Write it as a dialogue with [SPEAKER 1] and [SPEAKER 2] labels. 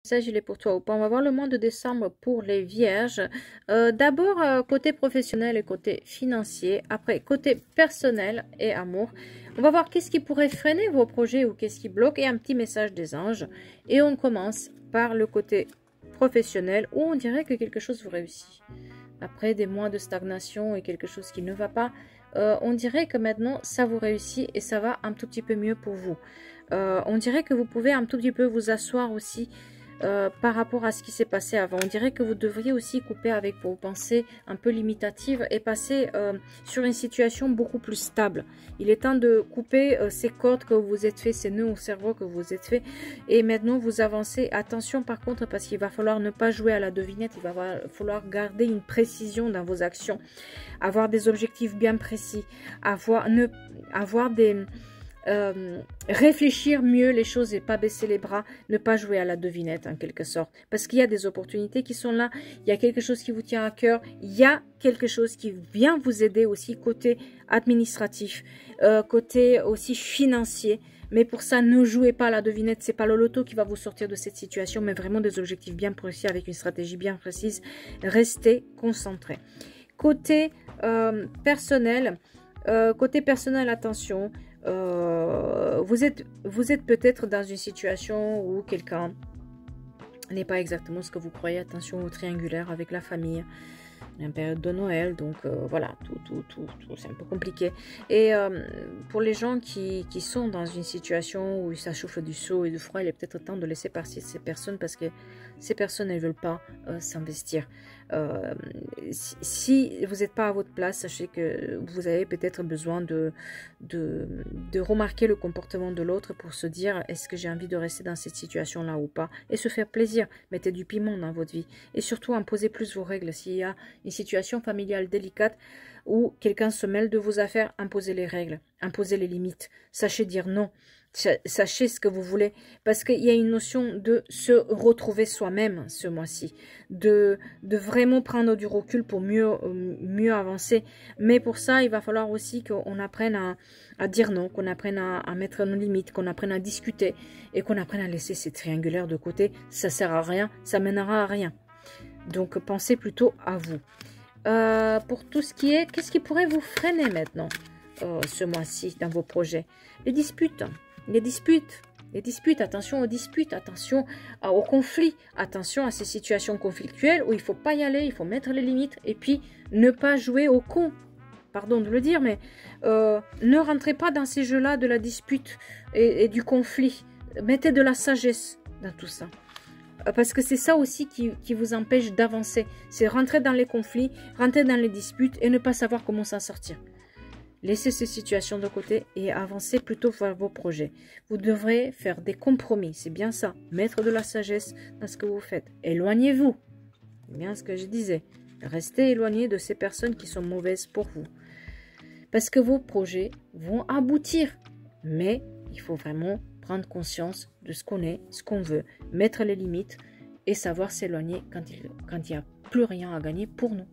[SPEAKER 1] Message, il est pour toi ou pas. On va voir le mois de décembre pour les vierges. D'abord, côté professionnel et côté financier. Après, côté personnel et amour. On va voir qu'est-ce qui pourrait freiner vos projets ou qu'est-ce qui bloque. Et un petit message des anges. Et on commence par le côté professionnel où on dirait que quelque chose vous réussit. Après des mois de stagnation et quelque chose qui ne va pas, on dirait que maintenant, ça vous réussit et ça va un tout petit peu mieux pour vous. On dirait que vous pouvez un tout petit peu vous asseoir aussi par rapport à ce qui s'est passé avant. On dirait que vous devriez aussi couper avec vos pensées un peu limitatives et passer sur une situation beaucoup plus stable. Il est temps de couper ces cordes que vous vous êtes fait, ces nœuds au cerveau que vous vous êtes fait, et maintenant vous avancez. Attention par contre, parce qu'il va falloir ne pas jouer à la devinette, il va falloir garder une précision dans vos actions, avoir des objectifs bien précis, réfléchir mieux les choses et pas baisser les bras, ne pas jouer à la devinette en quelque sorte, parce qu'il y a des opportunités qui sont là, il y a quelque chose qui vous tient à cœur, il y a quelque chose qui vient vous aider aussi côté administratif, côté aussi financier. Mais pour ça, ne jouez pas à la devinette, c'est pas le loto qui va vous sortir de cette situation, mais vraiment des objectifs bien précis avec une stratégie bien précise. Restez concentrés. Côté personnel, attention. Vous êtes peut-être dans une situation où quelqu'un n'est pas exactement ce que vous croyez. Attention au triangulaire avec la famille. Il y a une période de Noël, donc voilà, tout c'est un peu compliqué. Et pour les gens qui sont dans une situation où ça chauffe du chaud et du froid, il est peut-être temps de laisser partir ces personnes parce que ces personnes ne veulent pas s'investir. Si vous n'êtes pas à votre place, sachez que vous avez peut-être besoin de remarquer le comportement de l'autre pour se dire est-ce que j'ai envie de rester dans cette situation-là ou pas, et se faire plaisir. Mettez du piment dans votre vie et surtout imposez plus vos règles. S'il y a une situation familiale délicate où quelqu'un se mêle de vos affaires, imposez les règles, imposez les limites, sachez dire non. Sachez ce que vous voulez, parce qu'il y a une notion de se retrouver soi-même ce mois-ci, de vraiment prendre du recul pour mieux avancer. Mais pour ça, il va falloir aussi qu'on apprenne à dire non, qu'on apprenne à mettre nos limites, qu'on apprenne à discuter et qu'on apprenne à laisser ces triangulaires de côté. Ça sert à rien, ça mènera à rien. Donc pensez plutôt à vous. Pour tout ce qui est, qu'est-ce qui pourrait vous freiner maintenant ce mois-ci dans vos projets? Les disputes. Les disputes, attention aux disputes, attention aux conflits, attention à ces situations conflictuelles où il ne faut pas y aller, il faut mettre les limites et puis ne pas jouer au con. Pardon de le dire, mais ne rentrez pas dans ces jeux-là de la dispute et du conflit. Mettez de la sagesse dans tout ça. Parce que c'est ça aussi qui vous empêche d'avancer. C'est rentrer dans les conflits, rentrer dans les disputes et ne pas savoir comment s'en sortir. Laissez ces situations de côté et avancez plutôt vers vos projets. Vous devrez faire des compromis, c'est bien ça. Mettre de la sagesse dans ce que vous faites. Éloignez-vous. C'est bien ce que je disais. Restez éloigné de ces personnes qui sont mauvaises pour vous. Parce que vos projets vont aboutir. Mais il faut vraiment prendre conscience de ce qu'on est, ce qu'on veut. Mettre les limites et savoir s'éloigner quand il n'y a plus rien à gagner pour nous.